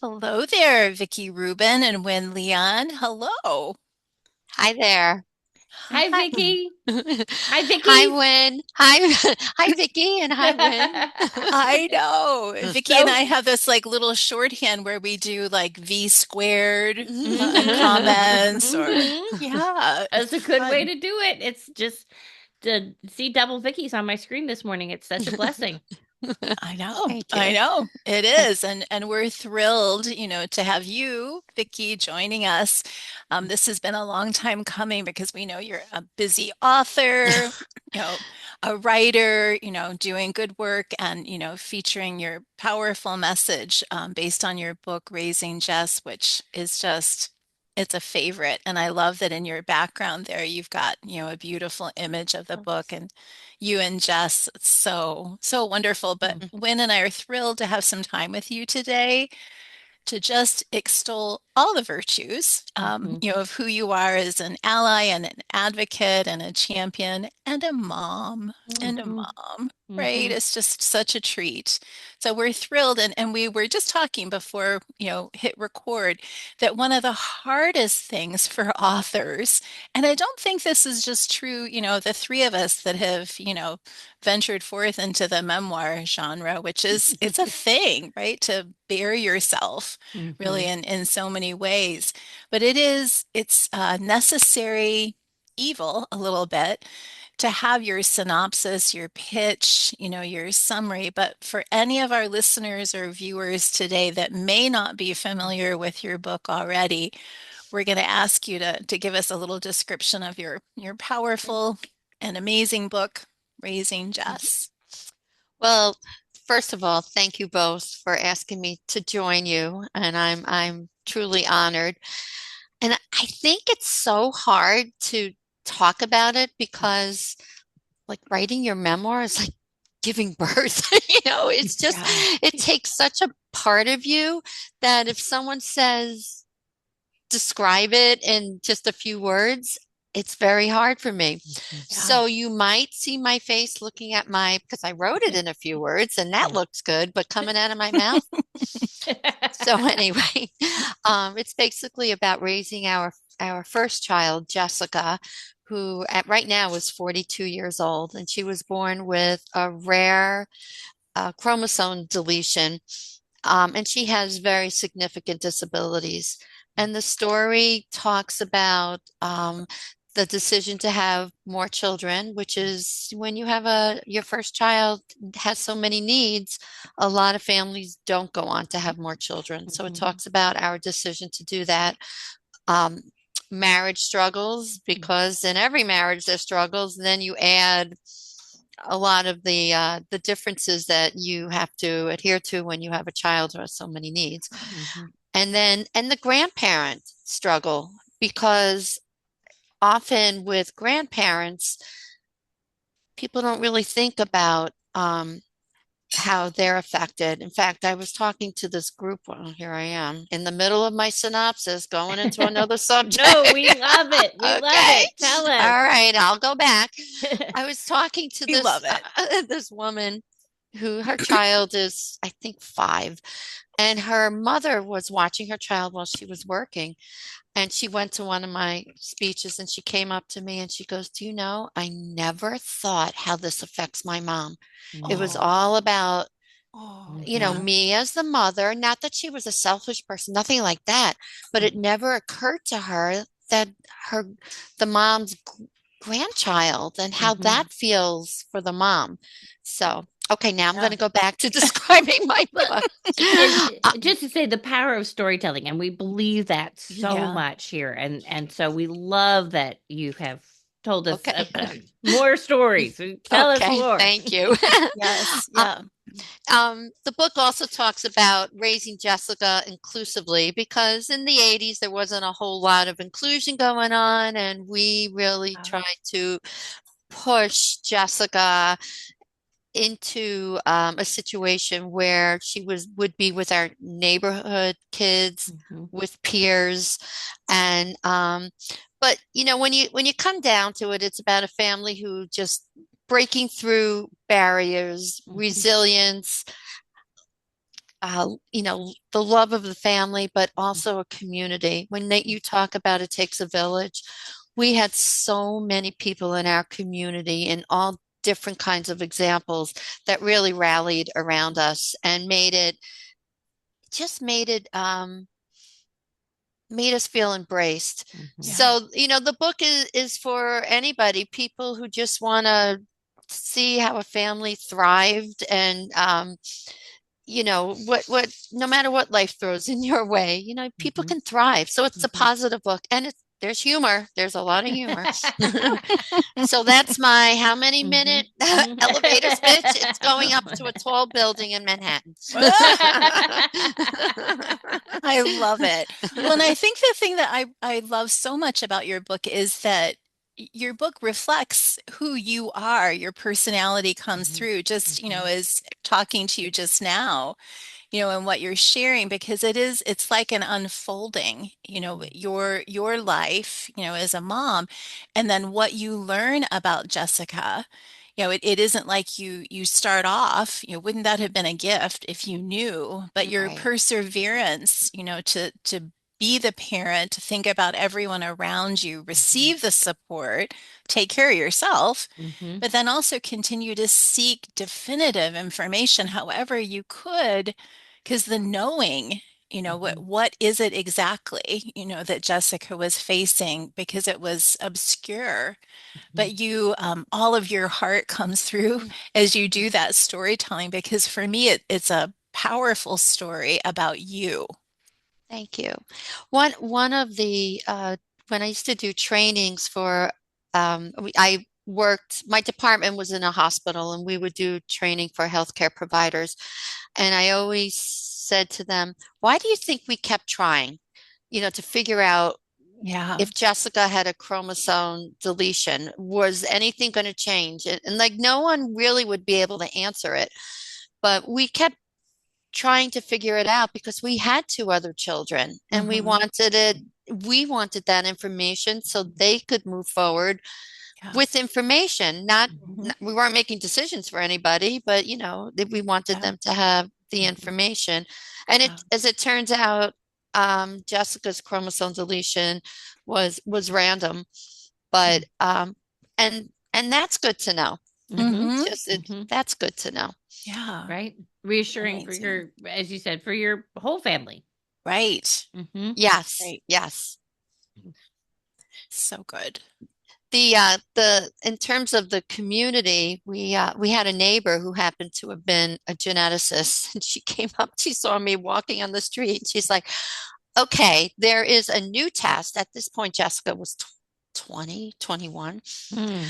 Hello there, Vickie Rubin and Wynne Leon. Hello. Hi there. Hi, Hi. Vicky. Hi, Hi, Vicky. Wynne. Hi, hi, Vicki, and hi, Wynne. I know. Vickie and So, I have this like little shorthand where we do like V squared comments or hmm yeah, that's a it's good way fun. to do it. It's just to see double Vickies on my screen this morning. It's such a blessing. I know. Thank I you. know. It is. And we're thrilled, to have you, Vicki, joining us. This has been a long time coming because we know you're a busy author, you know, a writer, doing good work and, featuring your powerful message based on your book, Raising Jess, which is just it's a favorite. And I love that in your background there, you've got, a beautiful image of the book and you and Jess. It's so, so wonderful. But Mhm. Wynn and I are thrilled to have some time with you today to just extol all the virtues, Mhm. of who you are as an ally and an advocate and a champion and a mom and a Mhm. mom, right? Mhm. It's just such a treat. So we're thrilled. And we were just talking before, hit record that one of the hardest things for authors, and I don't think this is just true, the three of us that have, ventured forth into the memoir genre, which is it's a thing, right? To bare yourself really Mhm. in so many ways. But it's necessary evil a little bit to have your synopsis, your pitch, your summary. But for any of our listeners or viewers today that may not be familiar with your book already, we're going to ask you to give us a little description of your powerful and amazing book, Raising Jess. Well, first of all, thank you both for asking me to join you, and I'm truly honored. And I think it's so hard to talk about it because like writing your memoir is like giving birth. It's just Yeah. it takes such a part of you that if someone says describe it in just a few words, it's very hard for me. Mhm. Yeah. So you might see my face looking at because I wrote it in a few words and that Yeah. looks good, but coming out of my mouth. So anyway, it's basically about raising our first child, Jessica, who at right now is 42 years old, and she was born with a rare chromosome deletion, and she has very significant disabilities. And the story talks about the decision to have more children, which is when you have your first child has so many needs, a lot of families don't go on to have more children. So it Mhm. talks about our decision to do that. Um, Marriage struggles, because in every marriage there's struggles. And then you add a lot of the differences that you have to adhere to when you have a child who has so many needs. Mhm. And the grandparent struggle, because often with grandparents, people don't really think about how they're affected. In fact, I was talking to this group. Well, here I am in the middle of my synopsis, going into another subject. No, we love it. We love Okay. it. Tell us. All right, I'll go back. I was talking to We this love it. this woman who her child is, I think, 5, and her mother was watching her child while she was working. And she went to one of my speeches and she came up to me and she goes, "Do you know, I never thought how this affects my mom." It was Mhm. Oh, all about, oh, Mhm. yeah. me as the mother, not that she was a selfish person, nothing like that, but it never occurred to her that her, the mom's grandchild and how Mhm. that feels for the mom. So, okay, now I'm going Yeah. to go back to describing my Well, book. and Uh, just to say the power of storytelling, and we believe that so Yeah. much here, and so we love that you have told us okay. more stories. Tell us Okay, more. thank you. Yes. Uh, Yeah. the book also talks about raising Jessica inclusively, because in the 80s there wasn't a whole lot of inclusion going on, and we really Uh, tried to push Jessica into a situation where she would be with our neighborhood kids, mhm, with peers, and but when you come down to it, it's about a family who just breaking through barriers, mhm, resilience, the love of the family, but also a community. When you talk about it takes a village, we had so many people in our community in all different kinds of examples that really rallied around us and just made us feel embraced. Yeah. So, the book is for anybody, people who just want to see how a family thrived and what no matter what life throws in your way, people can thrive. So it's a positive book, and there's humor. There's a lot of humor. So that's my how many minute elevator speech? It's going up to a tall building in Manhattan. I love it. Well, and I think the thing that I love so much about your book is that your book reflects who you are. Your personality comes through just, as talking to you just now, and what you're sharing, because it's like an unfolding, your life, as a mom, and then what you learn about Jessica. It isn't like you start off, wouldn't that have been a gift if you knew, but your Right. perseverance, to be the parent, to think about everyone around you, receive the support, take care of yourself, but then also continue to seek definitive information however you could, because the knowing, what is it exactly, that Jessica was facing, because it was obscure, but all of your heart comes through as you do that storytelling, because for me, it's a powerful story about you. Thank you. One of the when I used to do trainings for I worked, my department was in a hospital, and we would do training for healthcare providers. And I always said to them, why do you think we kept trying, to figure out Yeah. if Jessica had a chromosome deletion, was anything going to change? And like no one really would be able to answer it. But we kept trying to figure it out because we had two other children, and Hmm. we wanted that information so they could move forward Yeah. with information. Not, Hmm. we weren't making decisions for anybody, but we wanted Yeah. them to have the Mhm. information. And Yeah. as it turns out, Jessica's chromosome deletion was random, but and that's good to know. Hmm. Just that's good to know. Yeah. Right? Reassuring for Amazing. your, as you said, for your whole family. Right. Yes, Right. yes. So good. The in terms of the community, we had a neighbor who happened to have been a geneticist, and she came up, she saw me walking on the street, and she's like, okay, there is a new test. At this point, Jessica was 20, 21. Mm.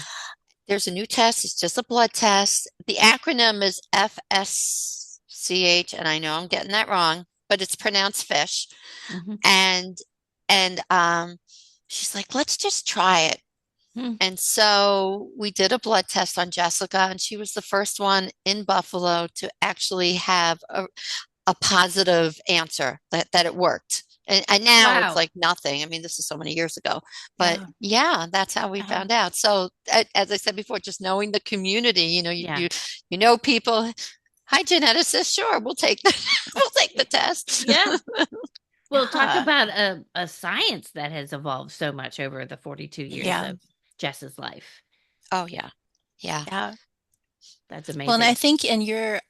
There's a new test. It's just a blood test. The acronym is FSCH, and I know I'm getting that wrong, but it's pronounced fish. Mhm. And she's like, let's just try it. Mm. And so we did a blood test on Jessica, and she was the first one in Buffalo to actually have a positive answer that it worked. And now it's Wow. like nothing. I mean, this is so many years ago, but Yeah. yeah, that's how we Yeah. found out. So as I said before, just knowing the community, Yeah. you know people. Hi, geneticist. Sure, we'll take the we'll take the test. Yeah. Well, talk Yeah. about a science that has evolved so much over the 42 years Yeah. of Jess's life. Oh yeah, yeah. Yeah. That's Well, and I amazing. think in your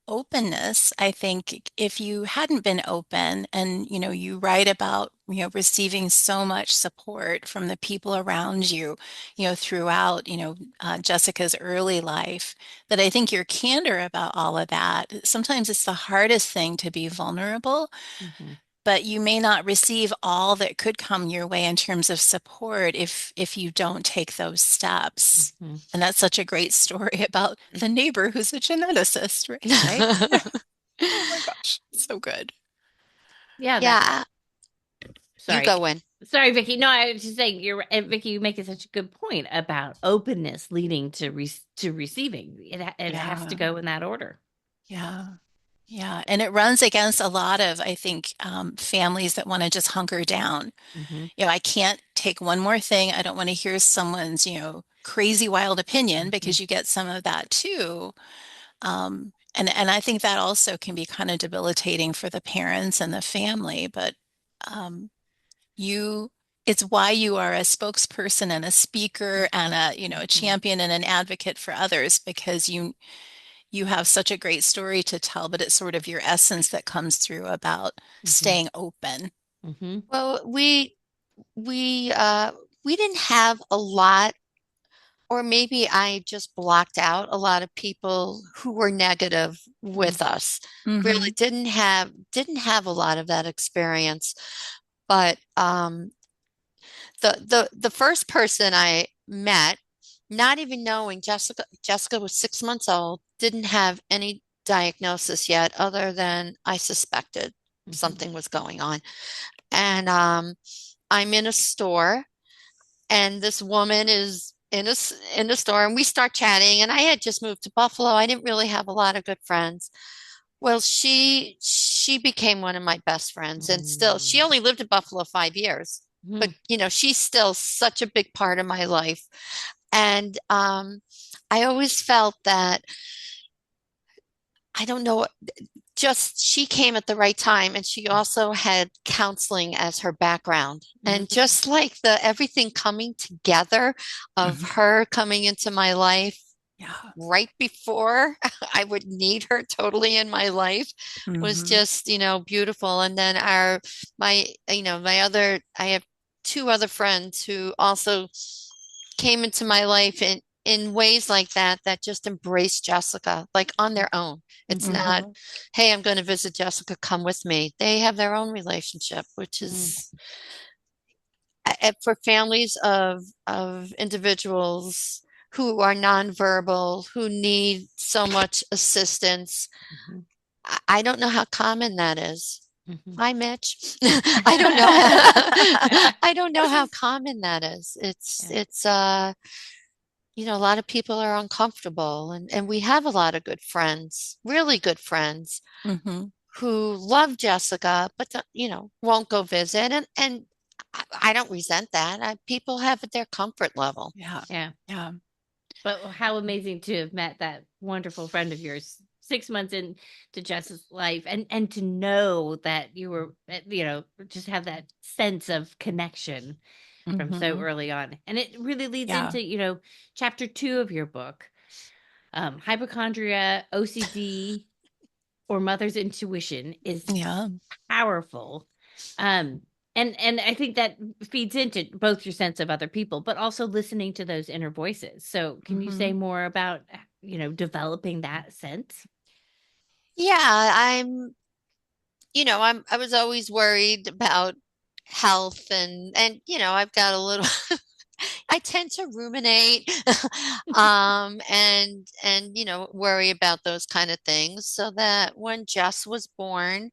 openness, I think if you hadn't been open and, you write about, receiving so much support from the people around you, throughout, Jessica's early life, that I think your candor about all of that, sometimes it's the hardest thing to be vulnerable, Mhm. but you may not receive all that could come your way in terms of support if you don't take those steps. Mhm. And that's such a great story about the neighbor who's a geneticist, right? Oh my gosh, so good. Yeah, that's Yeah, you sorry. go in. Sorry, Vicky. No, I was just saying Vicky, you make such a good point about openness leading to receiving. It has to Yeah, go in that order. yeah, yeah. And it runs against a lot of, I think, families that want to just hunker down. Mhm. I can't take one more thing. I don't want to hear someone's, crazy wild opinion, Mhm. because you get some of that too. And I think that also can be kind of debilitating for the parents and the family, but um, you it's why you are a spokesperson and a speaker and a Mhm. champion and an advocate for others because you have such a great story to tell, but it's sort of your essence that comes through about Mhm. staying open. Mhm. Well, we we didn't have a lot, or maybe I just blocked out a lot of people who were negative with us. Really Mm-hmm. didn't have a lot of that experience. But the first person I met, not even knowing Jessica was 6 months old, didn't have any diagnosis yet, other than I suspected Mhm. something was going on. And I'm in a store, and this woman is in the store, and we start chatting. And I had just moved to Buffalo. I didn't really have a lot of good friends. Well, she became one of my best friends, and still she only lived in Buffalo 5 years, but Mhm. she's still such a big part of my life. And I always felt that, I don't know, just she came at the right time, and she also had counseling as her background. And Mhm. just like the everything coming together of Hmm. her coming into my life Yeah. right before I would need her totally in my life was Hmm. just, beautiful. And then my other, I have two other friends who also came into my life in ways like that, that just embraced Jessica, like on their own. It's not, Hmm. hey, I'm going to visit Jessica, come with me. They have their own relationship, which Mhm. is for families of individuals who are nonverbal, who need so much assistance. Mhm. I don't know how common that is. Mhm. Hi, Mitch. I don't know. I don't know how common that is. Yeah. A lot of people are uncomfortable, and we have a lot of good friends, really good friends, Hmm. who love Jessica, but won't go visit. And I don't resent that. People have their comfort level. Yeah. Yeah. Yeah. But how amazing to have met that wonderful friend of yours 6 months into Jess's life, and to know that you were, just have that sense of connection from so Hmm. early on. And it really leads Yeah. into, chapter 2 of your book, hypochondria, OCD, or mother's intuition is Yeah. powerful. Um, and I think that feeds into both your sense of other people, but also listening to those inner voices. So can you Hmm. say more about, developing that sense? Yeah, I was always worried about health, and I've got a little I tend to ruminate and worry about those kind of things, so that when Jess was born,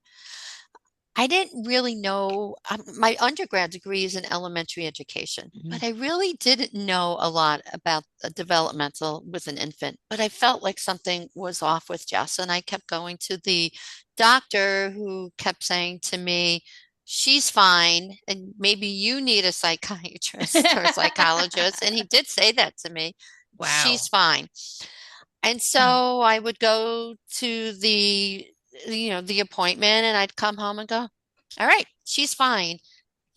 I didn't really know. My undergrad degree is in elementary education, Mhm. but I really didn't know a lot about developmental with an infant. But I felt like something was off with Jess, and I kept going to the doctor, who kept saying to me, "She's fine, and maybe you need a psychiatrist or a psychologist." And he did say that to me, "She's Wow. fine." And so I would go to the appointment, and I'd come home and go, all right, she's fine.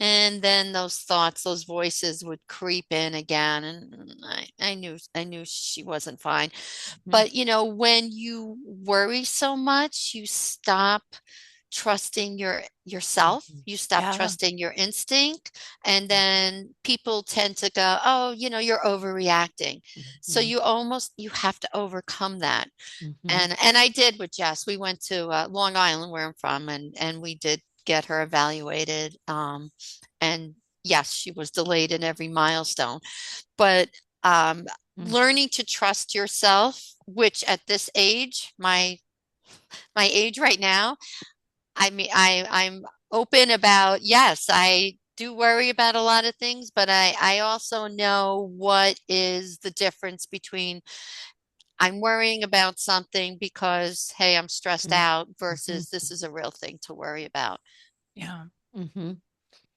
And then those thoughts, those voices would creep in again. And I knew she wasn't fine. Mhm. But when you worry so much, you stop trusting yourself, Mhm. you stop Yeah. trusting your instinct, and then people tend to go, oh, you're overreacting. So Mhm. you have to overcome that. Mhm. And I did with Jess. We went to Long Island, where I'm from, and we did get her evaluated. And yes, she was delayed in every milestone. But um, Mhm. learning to trust yourself, which at this age, my age right now, I mean, I'm open about, yes, I do worry about a lot of things, but I also know what is the difference between I'm worrying about something because, hey, I'm stressed Mhm. out, Mhm. versus this is a real thing to worry about. Yeah. Mhm.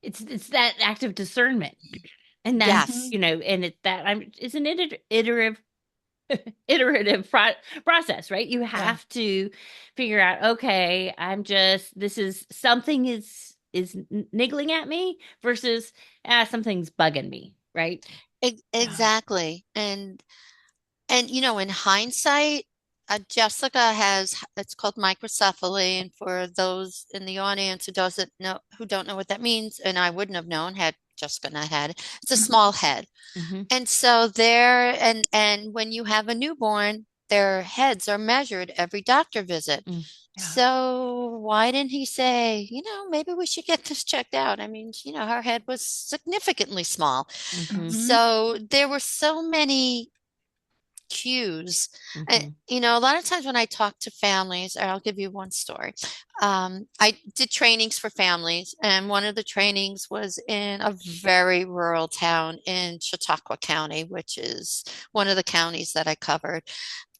It's that act of discernment. And that's, Hmm. Yes. and it's that it's an iterative iterative process, right? You Yeah. have to figure out, okay, I'm just this is something is niggling at me versus something's bugging me, right? Yeah. Exactly. And in hindsight, Jessica has it's called microcephaly, and for those in the audience who don't know what that means, and I wouldn't have known had Jessica not had it, it's a Mhm. small head. Mm-hmm. And so there and when you have a newborn, their heads are measured every doctor visit. Yeah. So why didn't he say, maybe we should get this checked out? I mean, her head was significantly small. Mm-hmm. Mhm. So there were so many cues. And, Mm-hmm. a lot of times when I talk to families, or I'll give you one story. I did trainings for families, and one of the trainings was in a very rural town in Chautauqua County, which is one of the counties that I covered.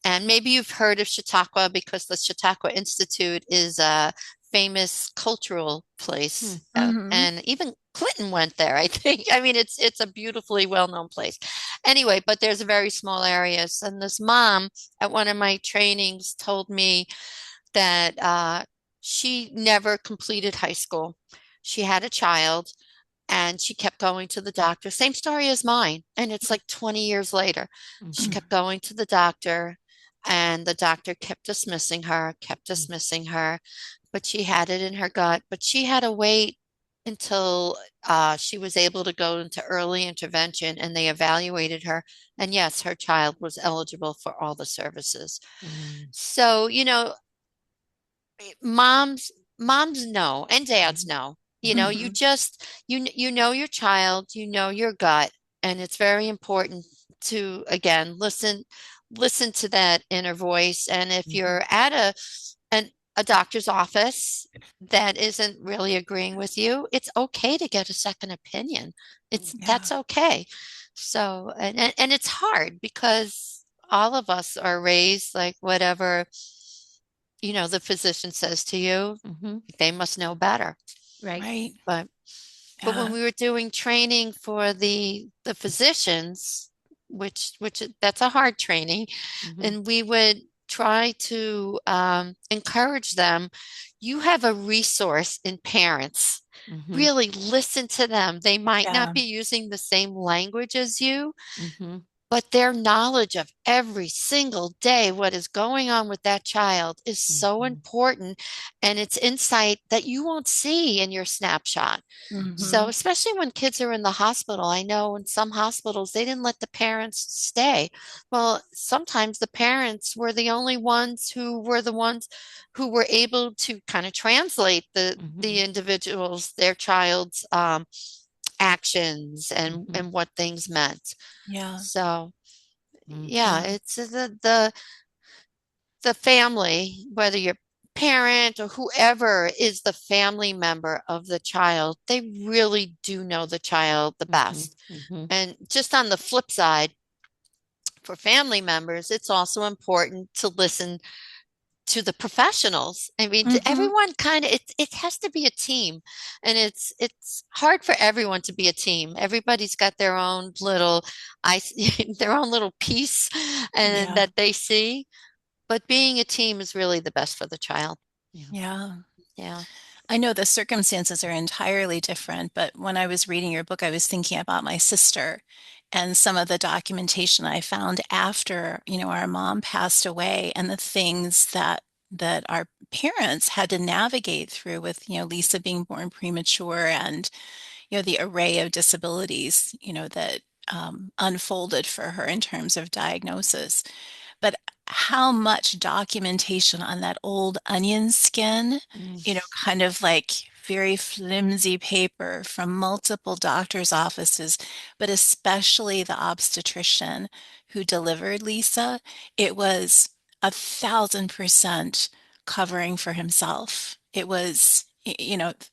And maybe you've heard of Chautauqua because the Chautauqua Institute is a famous cultural place. Mhm. And even Clinton went there, I think. I mean, it's a beautifully well-known place. Anyway, but there's very small areas. And this mom at one of my trainings told me that she never completed high school. She had a child and she kept going to the doctor. Same story as mine. And it's like 20 years later. She Mm-hmm. kept going to the doctor, and the doctor kept dismissing her, kept dismissing her, but she had it in her gut. But she had to wait until she was able to go into early intervention and they evaluated her. And yes, her child was eligible for all the services. Mm-hmm. So, moms know and dads know. You Mhm. just you know your child, you know your gut, and it's very important to again listen to that inner voice. And if Mm-hmm. you're at an, a doctor's office that isn't really agreeing with you, it's okay to get a second opinion. It's Yeah. That's okay. So and it's hard because all of us are raised like whatever the physician says to you, Mm-hmm. they must know better. Right. Right. But when Yeah. we were doing training for the physicians, which that's a hard training, Mm-hmm. and we would try to encourage them. You have a resource in parents. Mm-hmm. Really listen to them. They might not Yeah. be using the same language as you, Mm-hmm. but their knowledge of every single day what is going on with that child is so Mm-hmm. important. And it's insight that you won't see in your snapshot. So, Mhm. especially when kids are in the hospital, I know in some hospitals they didn't let the parents stay. Well, sometimes the parents were the only ones who were able to kind of translate Mm-hmm. the individuals, their child's actions Mm-hmm. and what things meant. Yeah. So, yeah, Yeah. it's the family, whether you're parent or whoever is the family member of the child, they really do know the child the Mm-hmm. best. Mm-hmm. And just on the flip side, for family members, it's also important to listen to the professionals. I mean, Mhm. everyone kind of it has to be a team, and it's hard for everyone to be a team. Everybody's got their own little I their own little piece and Yeah. that they see, but being a team is really the best for the child. Yeah. Yeah. Yeah. I know the circumstances are entirely different, but when I was reading your book, I was thinking about my sister and some of the documentation I found after, our mom passed away and the things that our parents had to navigate through with, Lisa being born premature and, the array of disabilities, that unfolded for her in terms of diagnosis. But how much documentation on that old onion skin, Mm-hmm. kind of like very flimsy paper from multiple doctors' offices, but especially the obstetrician who delivered Lisa, it was 1,000% covering for himself. It was,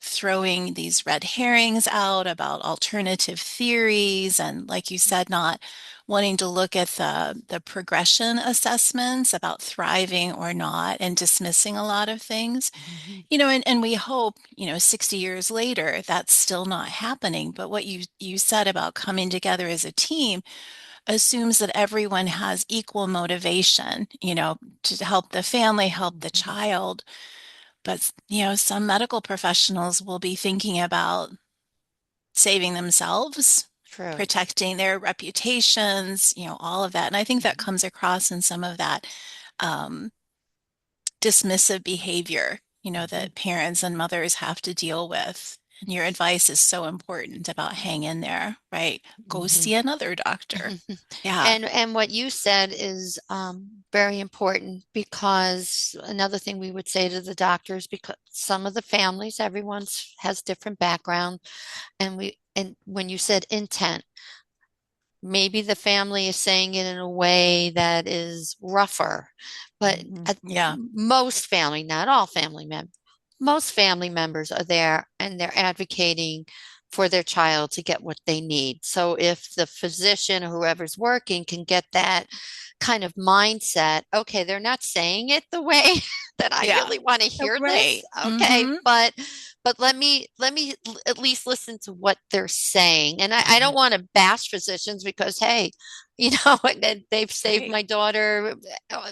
throwing these red herrings out about alternative theories and, like you said, not wanting to look at the progression assessments about thriving or not and dismissing a lot of things. Mm-hmm. And we hope, 60 years later, that's still not happening. But what you said about coming together as a team, assumes that everyone has equal motivation, to help the family, help the Mhm. child. But, some medical professionals will be thinking about saving themselves, True. protecting their reputations, all of that. And I think that Mhm. comes across in some of that um, dismissive behavior, Mhm. that parents and mothers have to deal with. And your advice is so important about hang in there, right? Go Mhm. see another doctor. Yeah. And what you said is very important, because another thing we would say to the doctors, because some of the families, everyone's has different background, and when you said intent, maybe the family is saying it in a way that is rougher, but Mhm. Yeah. most family, not all family members, most family members are there and they're advocating for their child to get what they need. So if the physician or whoever's working can get that kind of mindset, okay, they're not saying it the way that I Yeah. really want to hear this. Right. Okay, Mm-hmm. but at least listen to what they're saying. And I don't want to bash physicians, because hey, they've saved Right. my daughter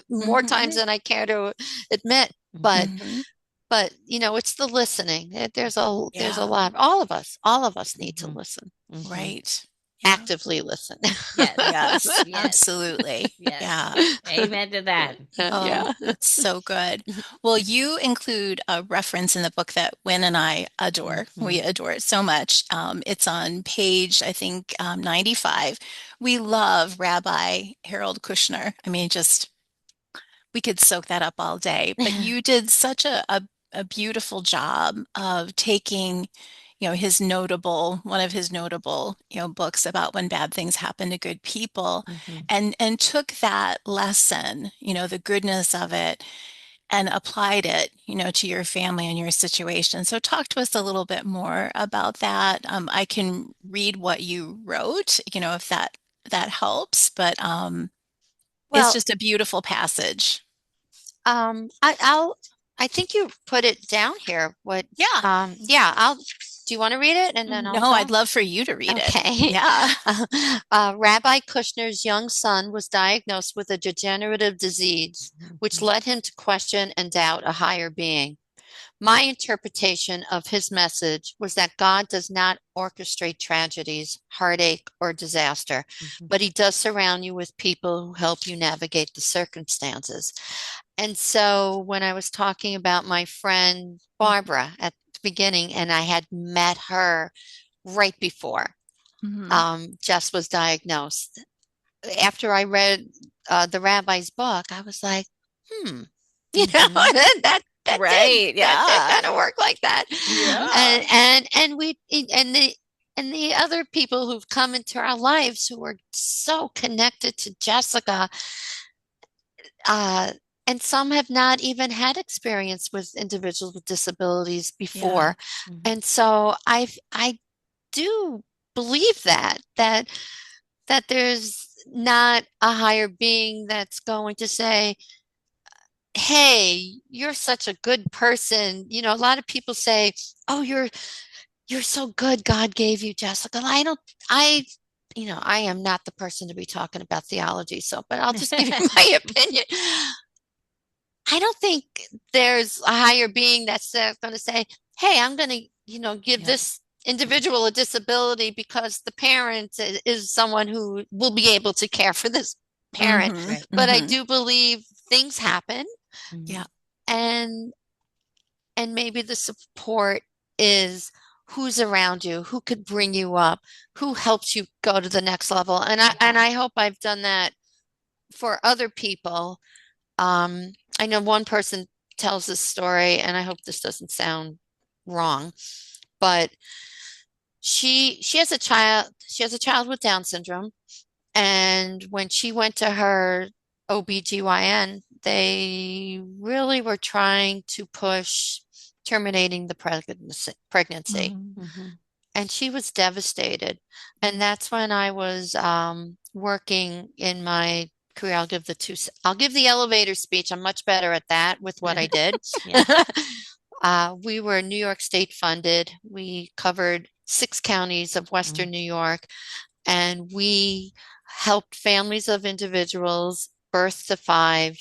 more times Mm-hmm. than I care to admit. But Mhm. Mm-hmm. it's the listening. There's a Yeah. lot. All of us need to Mhm. listen, Mhm. Right. Yeah. actively listen. Yes. Yes. Yes. Absolutely. Yes. Yeah. Amen to that. Oh, Yeah. that's so good. Well, you include a reference in the book that Wynne and I adore. We Mhm. adore it so much. It's on page, I think, 95. We love Rabbi Harold Kushner. I mean, just we could soak that up all day. But you did such a beautiful job of taking, one of his notable, books about when bad things happen to good people, Mhm. and took that lesson, the goodness of it, and applied it, to your family and your situation. So talk to us a little bit more about that. I can read what you wrote, if that helps, but it's Well, just a beautiful passage. I think you put it down here. Yeah. Yeah, do you want to read it and then I'll No, I'd talk? love for you to read it. Okay. Yeah. Rabbi Kushner's young son was diagnosed with a degenerative disease, which Mhm. led him to question and doubt a higher being. My interpretation of his message was that God does not orchestrate tragedies, heartache, or disaster, Mhm. but he does surround you with people who help you navigate the circumstances. And so when I was talking about my friend Barbara at the beginning, and I had met her right before Hmm. Jess was diagnosed, after I read the rabbi's book, I was like, hmm, Mhm. that Right. that did Yeah. kind of work like that. Yeah. And the other people who've come into our lives who are so connected to Jessica, uh, and some have not even had experience with individuals with disabilities Yeah. before. Mhm. And so I do believe that there's not a higher being that's going to say, hey, you're such a good person. A lot of people say, oh, you're so good, God gave you, Jessica. I don't I I am not the person to be talking about theology, so but I'll just give you my opinion. I don't think there's a higher being that's going to say, hey, I'm going to, give Yeah. this individual a disability because the parent is someone who will be able to care for this parent. Hmm. Right. But I Hmm. do believe things happen, Mhm. Yeah. and maybe the support is who's around you, who could bring you up, who helps you go to the next level. Yeah. And I hope I've done that for other people. I know one person tells this story, and I hope this doesn't sound wrong, but she has a child with Down syndrome, and when she went to her OBGYN, they really were trying to push terminating the pregnancy. Hmm. Mhm. And she was devastated. And that's when I was working in my career. I'll give the elevator speech. I'm much better at that with what I did. Yeah. We were New York State funded. We covered 6 counties of Mm. Western New York, and we helped families of individuals birth to five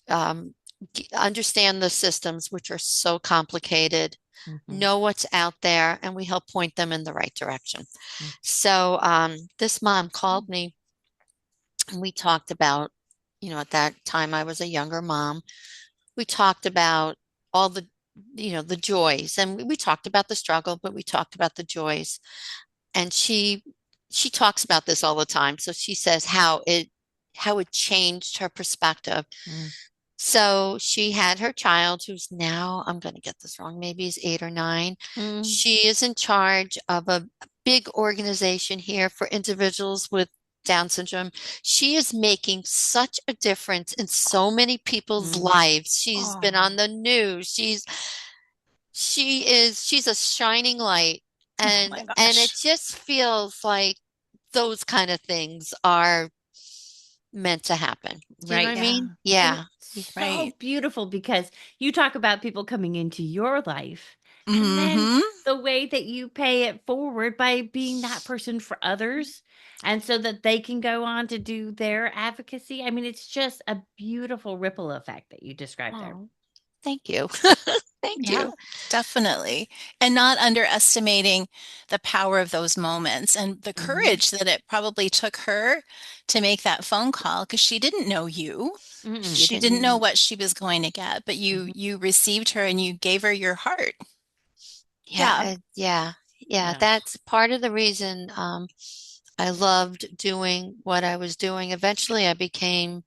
um, understand the systems, which are so complicated, Mhm. know what's out there, and we help point them in the right direction. Mm. So this mom called me and we talked about, at that time I was a younger mom. We talked about all the joys, and we talked about the struggle, but we talked about the joys. And she talks about this all the time. So she says how it changed her perspective. Mm. So she had her child, who's now, I'm going to get this wrong, maybe he's 8 or 9. Mm. She is in charge of a big organization here for individuals with Down syndrome. She is making such a difference in so many people's Mm. lives. She's been Oh, on the news. She's a shining light. oh And my and it gosh. just feels like those kind of things are meant to happen. Do you know what I Right. Yeah, mean? And Yeah. it's so right. beautiful because you talk about people coming into your life and then Mm-hmm. the way that you pay it forward by being that person for others and so that they can go on to do their advocacy. I mean, it's just a beautiful ripple effect that you described there. Oh, thank you. Thank Yeah, you. definitely. And not underestimating the power of those moments and the Mhm. courage that it probably took her to make that phone call because she didn't know you. She Mm-mm. She didn't didn't. know what she was going to get, but you Mhm. you received her and you gave her your heart. Yeah, Yeah. yeah. Yeah. That's part of the reason I loved doing what I was doing. Eventually, I became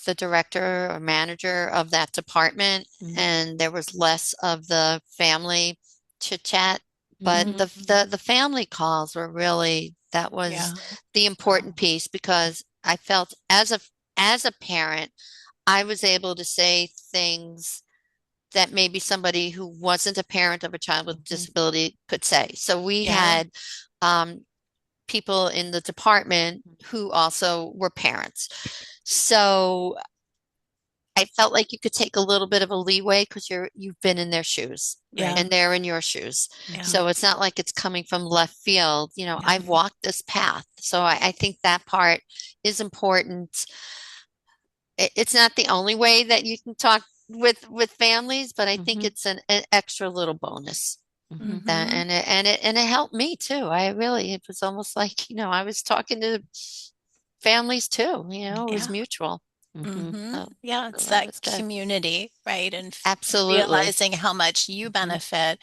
the director or manager of that department, Mhm. and there was less of the family chit chat. But Mhm. the family calls were really that was Yeah. the Oh, important piece because I felt as a parent, I was able to say things that maybe somebody who wasn't a parent of a child with Mhm. disability could say. So we yeah. had people in the department who also were parents. So I felt like you could take a little bit of a leeway because you've been in their shoes Yeah. Right. and they're in your shoes. Yeah. Mhm. So it's not like it's coming from left field. Yeah. I've walked this path. So I think that part is important. It's not the only way that you can talk with families, but I think Mhm. it's an extra little bonus. Mhm. That Mm-hmm. and it helped me too. It was almost like, I was talking to families too, it was Yeah. mutual. Mhm. Mm-hmm. So, Yeah, so it's that that was good. community, right? And Absolutely. realizing how much you Mhm. benefit,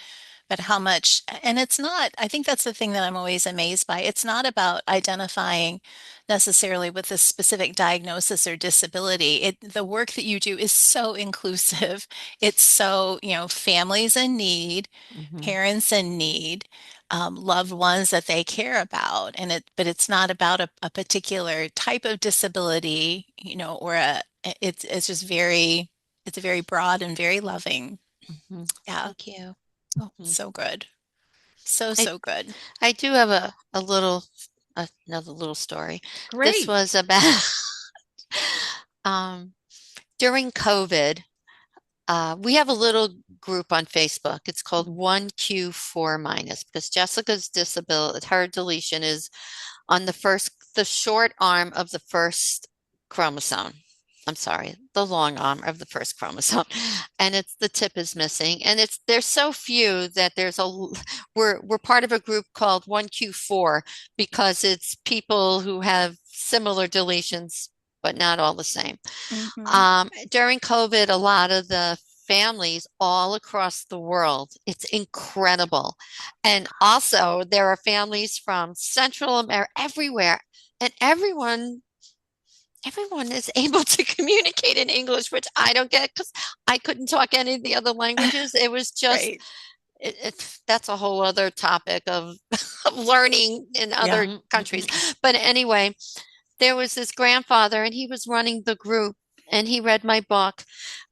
but how much, and it's not, I think that's the thing that I'm always amazed by. It's not about identifying necessarily with a specific diagnosis or disability. The work that you do is so inclusive. It's so, families in need, Mhm. parents in need, loved ones that they care about. But it's not about a particular type of disability, or it's just it's very broad and very loving. Mhm. Yeah. Thank you. Oh, Mhm. so good. So, I so good. I do have another little story. This Great. was about um during COVID. We have a little group on Facebook. It's called 1Q4 minus because Jessica's disability, her deletion is on the short arm of the first chromosome. I'm sorry, the long arm of the first chromosome. And the tip is missing. And there's so few that we're part of a group called 1Q4 because it's people who have similar deletions, but not all the same. Hmm. During COVID, a lot of the families all across the world, it's incredible. And also, there are families from Central America, everywhere, and everyone is able to communicate in English, which I don't get because I couldn't talk any of the other languages. It was just Right. that's a whole other topic of, of learning in Yeah. other Mhm. countries. Mhm. But anyway, there was this grandfather and he was running the group and he read my book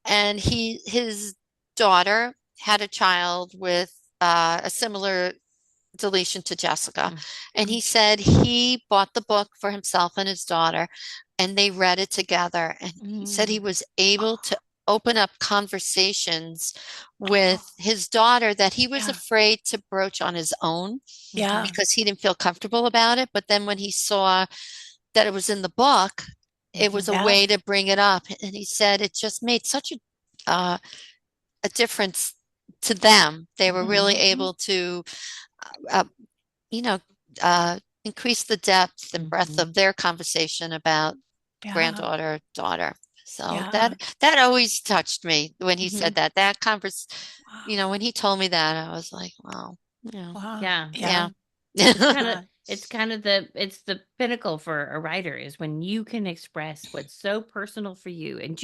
and his daughter had a child with a similar deletion to Jessica. And he said he bought the book for himself and his daughter and they read it together. And he said he Mhm. was able to open up conversations Oh, with his daughter that he was yeah. afraid to broach on his own Yeah. because he didn't feel comfortable about it. But then when he saw that it was in the book, it was a Yeah. way to bring it up. And he said it just made such a difference to them. They were really able to, uh, you know, increase the depth and breadth of their conversation about Yeah. granddaughter, daughter. So Yeah. that always touched me when he said Mhm. that. That converse, Wow. when he told me that, I was like, wow, yeah, Wow. Yeah. Yeah. yeah. It's kind of Yeah. it's kind of the pinnacle for a writer is when you can express what's so personal for you. And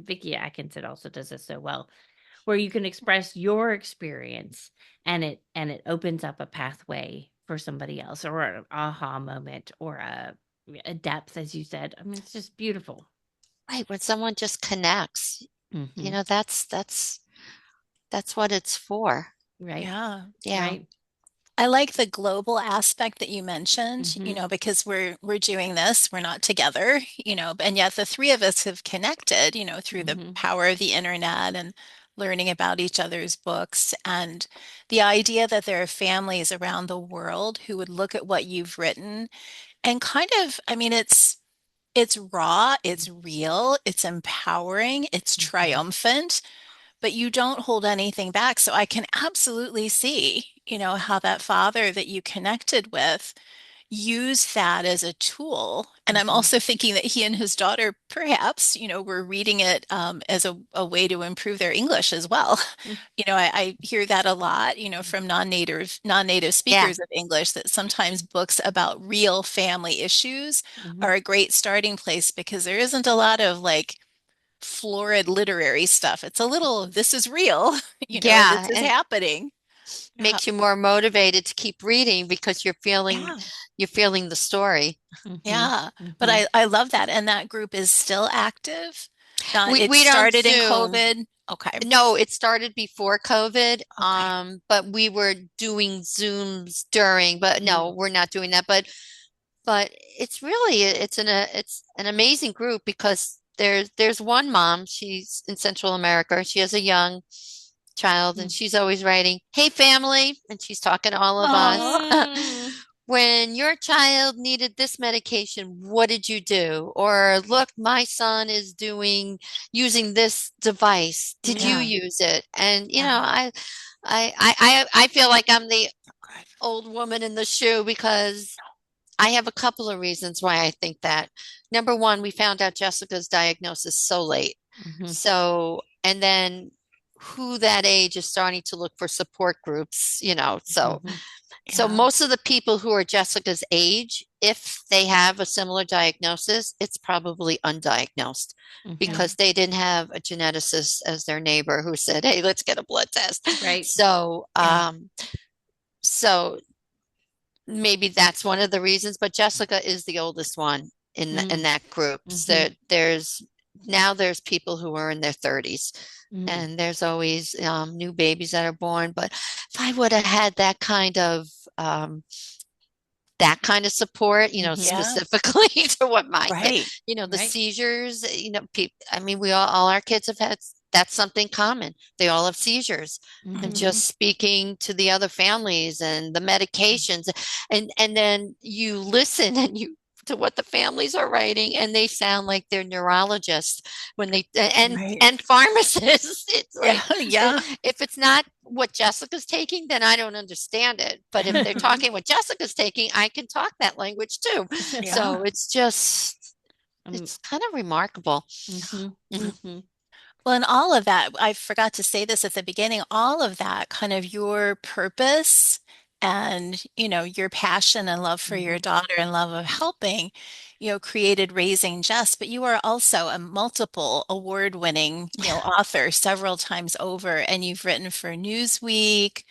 Vickie Atkinson also does this so well, where you can express your experience and it opens up a pathway for somebody else, or an aha moment, or a depth, as you said. I mean, it's just beautiful. Right, when someone just connects, Hmm. that's what it's for. Right. Yeah. Yeah. Right. I like the global aspect that you mentioned, Hmm. because we're doing this, we're not together, and yet the three of us have connected, through the Hmm. power of the internet and learning about each other's books. And the idea that there are families around the world who would look at what you've written and kind of, I mean, it's raw, it's real, it's empowering, it's Hmm. triumphant, but you don't hold anything back. So I can absolutely see, how that father that you connected with used that as a tool. And I'm Hmm. also thinking that he and his daughter perhaps, were reading it as a way to improve their English as well. I hear that a lot, from non-native Yeah. speakers of English, that sometimes books about real family issues Hmm. are a great starting place because there isn't a lot of like florid literary stuff. It's a little, this is real, this Yeah. is And happening. Yeah. makes you more motivated to keep reading because Yeah. you're feeling the story. Hmm. Yeah. But Hmm. I love that. And that group is still active. Not, it We don't started in Zoom. COVID. Okay. No, it started before COVID. Okay. But we were doing Zooms during, but no, we're not doing that. But it's an amazing group because there's one mom, she's in Central America. She has a young child and she's always writing, "Hey family," and she's talking to all of us. Oh, Mm. When your child needed this medication, what did you do? Or look, my son is using this device. Did you yeah. Mm. use it? And Yeah. I feel like I'm the Good. old woman in the shoe because I have a couple of reasons why I think that. Number one, we found out Jessica's diagnosis so late. Mhm. So, and then who that age is starting to look for support groups, Mhm. so Yeah. most of the people who are Jessica's age, if they have a similar diagnosis, it's probably undiagnosed Yeah. because they didn't have a geneticist as their neighbor who said, "Hey, let's get a blood test." Right. So, Yeah. so maybe that's one of the reasons, but Jessica is the oldest one in Mm. that group. So Mhm. there's people who are in their 30s Mm. and there's always new babies that are born. But if I would have had um, that kind of support, Mhm. Yeah. specifically to what my kid, Right. the Right. seizures, I mean, all our kids have had, that's something common. They all have seizures. And Mhm. Hmm. just speaking to the other families and the medications, and then you listen and you to what the families are writing, and they sound like they're neurologists when they Right. and pharmacists. It's Yeah. like Yeah. if it's not what Jessica's taking, then I don't understand it. But if they're Hmm. talking what Jessica's taking, I can talk that language too. Yeah. So Um, it's kind of remarkable. mhm. Mhm. Mhm. Well, and all of that, I forgot to say this at the beginning, all of that kind of your purpose and, your passion and love for your Mhm. daughter and love of helping, created Raising Jess, but you are also a multiple award-winning, author several times over, and you've written for Newsweek,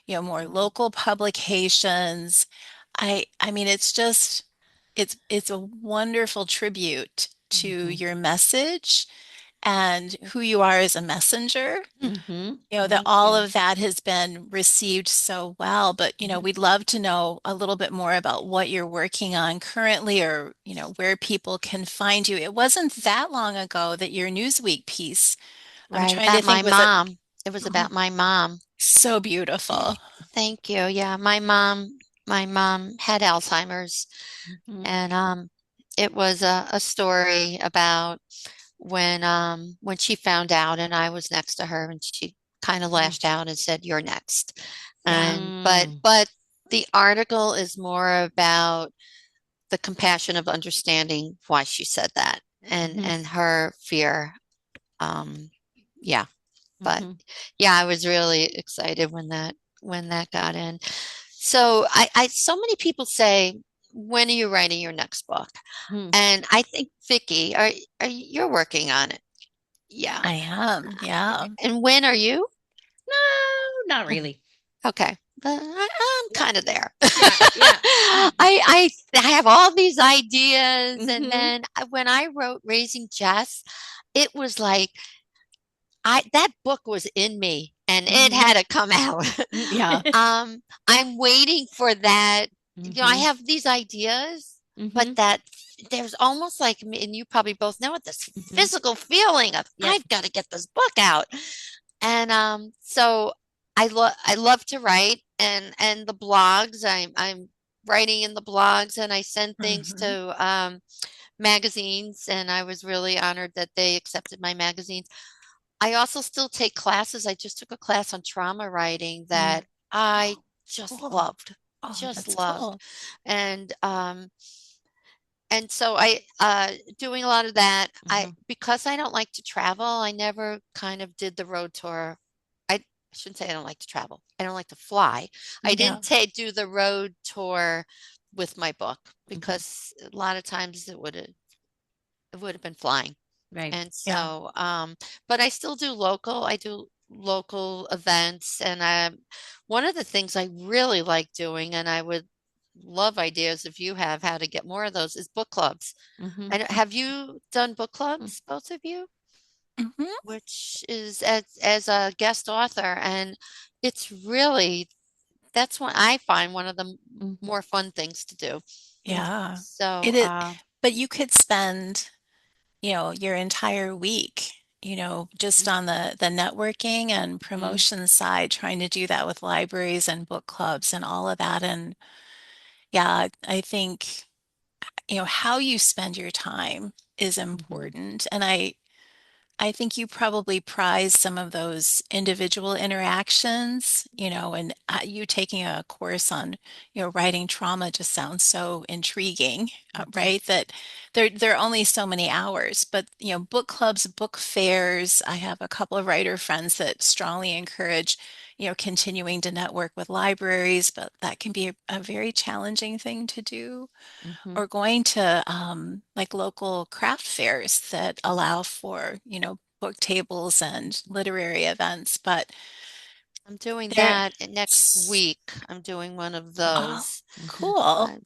more local publications. I mean, it's a wonderful tribute to Mhm. your message and who you are as a messenger. Mhm. That Thank all you. of that has been received so well. But, Mhm. we'd love to know a little bit more about what you're working on currently or, where people can find you. It wasn't that long ago that your Newsweek piece I'm Right, trying to about my think, was it mom. It was oh, about my mom. so beautiful? Thank you. Yeah, my mom had Alzheimer's, Mhm. and it was a story about when she found out, and I was next to her, and she kind of Mm. lashed out and said, "You're next." Yeah. And but the article is more about the compassion of understanding why she said that, and Mhm. her fear. Yeah, but Mhm. yeah, I was really excited when that got in. So so many people say, when are you writing your next book? Mhm. And I think Vicki, are you're working on it? Yeah. I am. Yeah. And when are you? No, not really. Okay. I'm Yeah. kind of there. Yeah. Yeah. I have all these ideas, and Mhm. then when I wrote Raising Jess, it was like I that book was in me and it Mhm. had to come out. Yeah. I'm waiting for that. I Mhm. have these ideas, but Mhm. that there's almost like, and you probably both know it, this Mhm. physical feeling of Yep. I've got to get this book out. And so I love to write, and the blogs. I'm writing in the blogs, and I send things Hmm. to magazines, and I was really honored that they accepted my magazines. I also still take classes. I just took a class on trauma writing that Mm. I Oh, just cool. loved, Oh, just that's loved. cool. And so I doing a lot of that. I Mhm. Because I don't like to travel, I never kind of did the road tour. I shouldn't say I don't like to travel. I don't like to fly. I Yeah. didn't do the road tour with my book Mhm. because a lot of times it would have been flying. Right. And Yeah. so, but I still do local. I do local events, and one of the things I really like doing, and I would love ideas if you have how to get more of those, is book clubs. Mhm. And have you done book Mm. clubs, both of you? Hmm. Which is as a guest author, and it's really that's what I find one of the Mm. more fun things to do. Mm. Yeah. So, It is, but you could spend, your entire week, just on the networking and mm, promotion side, trying to do that with libraries and book clubs and all of that. And yeah, I think, how you spend your time is Mhm. important. And I think you probably prize some of those individual interactions, and you taking a course on, writing trauma just sounds so intriguing, Mhm. right? That there are only so many hours, but book clubs, book fairs. I have a couple of writer friends that strongly encourage, continuing to network with libraries, but that can be a very challenging thing to do, Mhm. or going to like local craft fairs that allow for, book tables and literary events. But I'm doing there, that next week. I'm doing one of oh, those. Mhm. cool. Uh,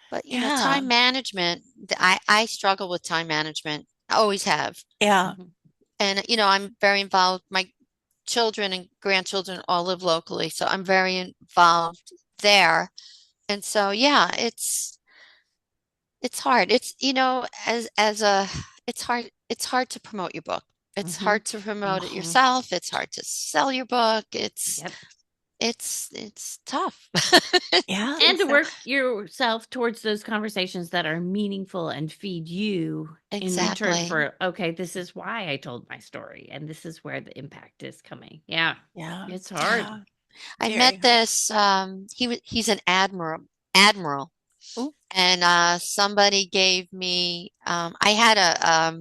but Yeah. time management, I struggle with time management. I always have. Yeah. Mhm. And I'm very involved. My children and grandchildren all live locally, so I'm very involved there. And so yeah, it's hard. It's as a it's hard to promote your book. It's Mhm. hard to promote it Mhm. yourself. It's hard to sell your book. Yep. It's tough. Yeah. And to So work yourself towards those conversations that are meaningful and feed you in return exactly. for, okay, this is why I told my story and this is where the impact is coming. Yeah. Yeah. It's hard. Yeah. I Very met hard. this he's an admiral, Oh, and somebody gave me I had a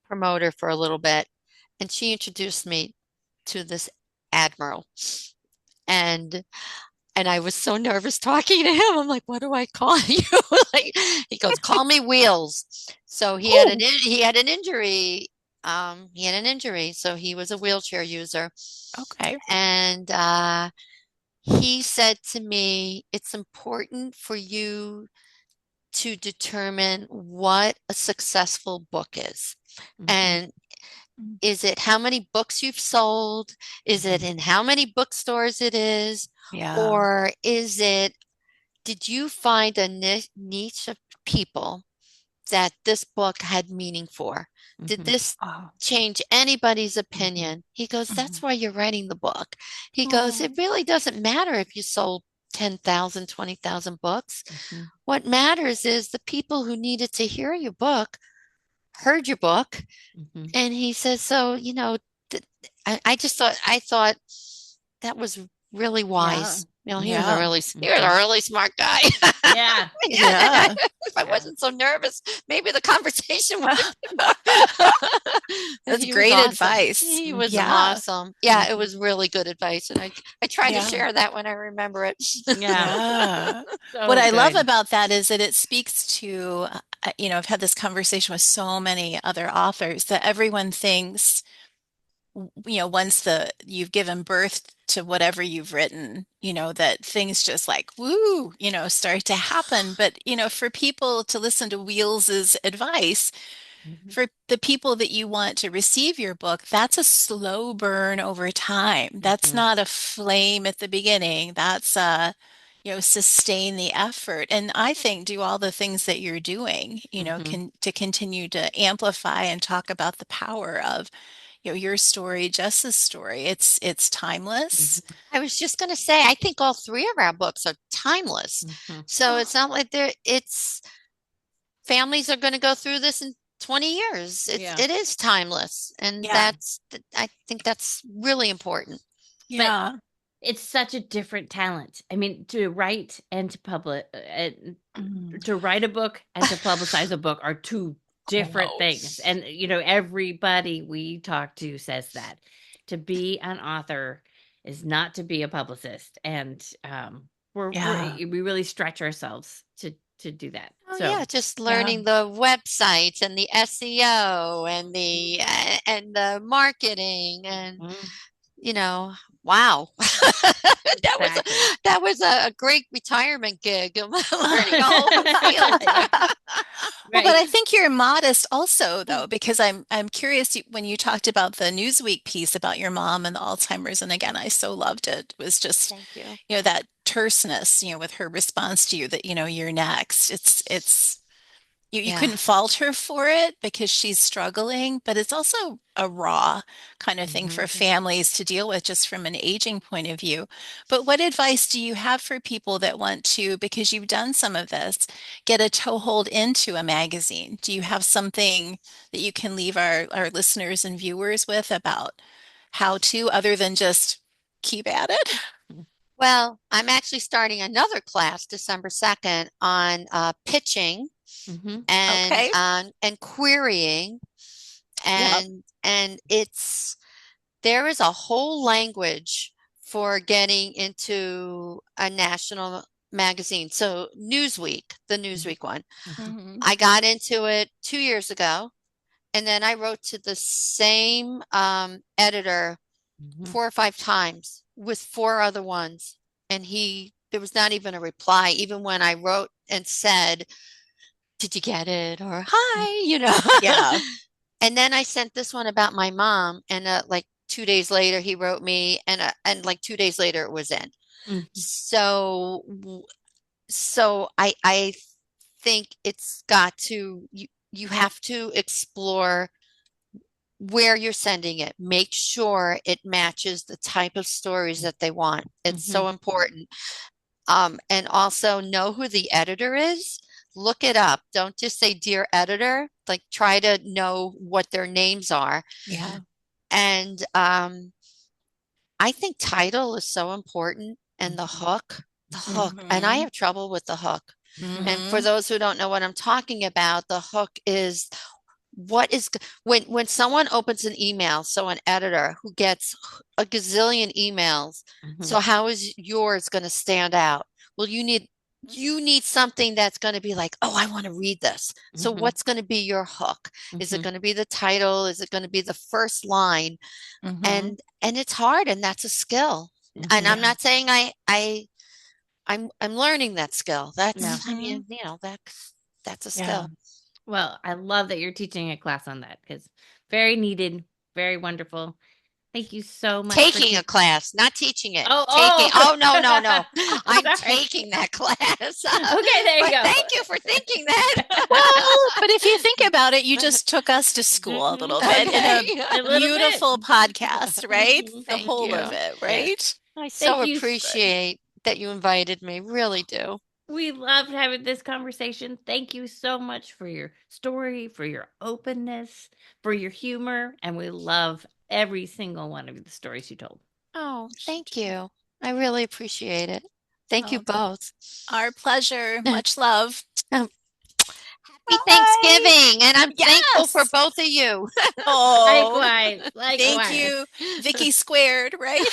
promoter for a little bit, and she introduced me to this admiral, and I was so nervous talking to him. I'm like, what do I call you? Like, he goes, call me Wheels. So oh, he had an injury, so he was a wheelchair user. okay. And he said to me, it's important for you to determine what a successful book is. Mhm. And Mm. is it how many books you've sold? Is it Mhm. in how many bookstores it is? Yeah. Or did you find a niche of people that this book had meaning for? Did Mhm. this Oh. change anybody's Mhm. opinion? He goes, that's Mhm. why you're writing the book. He goes, Oh. it really doesn't matter if you sold 10,000, 20,000 books. Mhm. What matters is the people who needed to hear your book heard your book. Mhm. And he says, so, th- I thought that was really Yeah. wise. He was a Yeah. Mhm. really smart guy. Yeah. Yeah. If I Yeah. wasn't so nervous, maybe the conversation would have been more. That's He was great awesome. advice. He was Mhm. Yeah. awesome. Yeah, it Mhm. was really good advice. And I try to Yeah. share that when I remember it. Yeah. Yeah. What So I love good. about that is that it speaks to, I've had this conversation with so many other authors that everyone thinks, once you've given birth to whatever you've written, that things just like, woo, start to happen. But, for people to listen to Wheels's advice, Mhm. for the people that you want to receive your book, that's a slow burn over time. That's Mhm. not a flame at the beginning. That's sustain the effort. And I think do all the things that you're doing, Mhm. to continue to amplify and talk about the power of, your story, Jess's story. It's timeless. Mhm. I was just going to say, I think all three of our books are timeless. Mhm. So Oh, it's not like it's families are going to go through this in 20 years. Yeah. It is timeless. And yeah. I think that's really important. But Yeah. it's such a different talent. I mean, to write and to publish, Mm. to write a book and to publicize a book are two different Oh, things. And, everybody we talk to says that to be an author is not to be a publicist. And yeah. we really stretch ourselves to do that. Oh So, yeah, just Yeah. learning the websites and the SEO and the marketing and mhm, you know, wow. exactly. That was a great retirement gig. Learning a whole new field. Yeah. Well, but Right. I think you're modest also, though, because I'm curious when you talked about the Newsweek piece about your mom and the Alzheimer's, and again, I so loved it. It was just, Thank you. that terseness, with her response to you that, you're next. It's you Yeah. couldn't fault her for it because she's struggling, but it's also a raw kind of thing Mhm. for families to deal with just from an aging point of view. But what advice do you have for people that want to, because you've done some of this, get a toehold into a magazine? Do you have something that you can leave our listeners and viewers with about how to, other than just keep at it? Well, I'm actually starting another class December 2nd on pitching Mhm. Okay. and querying Yep. and there is a whole language for getting into a national magazine. So the Mhm. Newsweek one. Mhm. Hmm. I got into it 2 years ago, and then I wrote to the same editor Mhm. 4 or 5 times with four other ones, and there was not even a reply, even when I wrote and said, "Did you get it?" or "Hi." Yeah. And then I sent this one about my mom, and like 2 days later, he wrote me, and like 2 days later, it was in. Mhm. So, so I think it's got to you have to explore where you're sending it. Make sure it matches the type of stories that they want. It's Mhm. so important. And also know who the editor is. Look it up. Don't just say dear editor. Like try to know what their names are. Yeah. And I think title is so important and the Mhm. hook. The Mhm. hook. And I Hmm. have trouble with the hook. And for Hmm. those who don't know what I'm talking about, the hook is what is when someone opens an email, so an editor who gets a gazillion emails, Mhm. so how is yours going to stand out? Well, you need something that's going to be like, oh, I want to read this. So Mhm. what's going to be your hook? Is it Mhm. going to be the title? Is it going to be the first line? Hmm. And it's hard, and that's a skill. And Mhm. I'm Yeah. not saying I'm learning that skill. Yeah. That's I Hmm. mean, that's a Yeah. skill. Well, I love that you're teaching a class on that because very needed, very wonderful. Thank you so much. Taking a class, not teaching it. Oh, taking. oh. No. I'm Sorry. taking that class. Okay, there you But go. thank you for thinking that. Well, but if you think about it, you just took us to school a little bit in a Okay. A little bit. beautiful podcast, right? The Thank whole of you. it, Yes. right? I Thank so you. appreciate that you invited me. Really do. We loved having this conversation. Thank you so much for your story, for your openness, for your humor, and we love every single one of the stories you told. Oh, thank you. I really appreciate it. Thank you Oh, both. our pleasure. Much love. Happy Bye. Thanksgiving, and I'm thankful for Yes. both of you. Oh, Likewise. thank you, Vickie squared, right?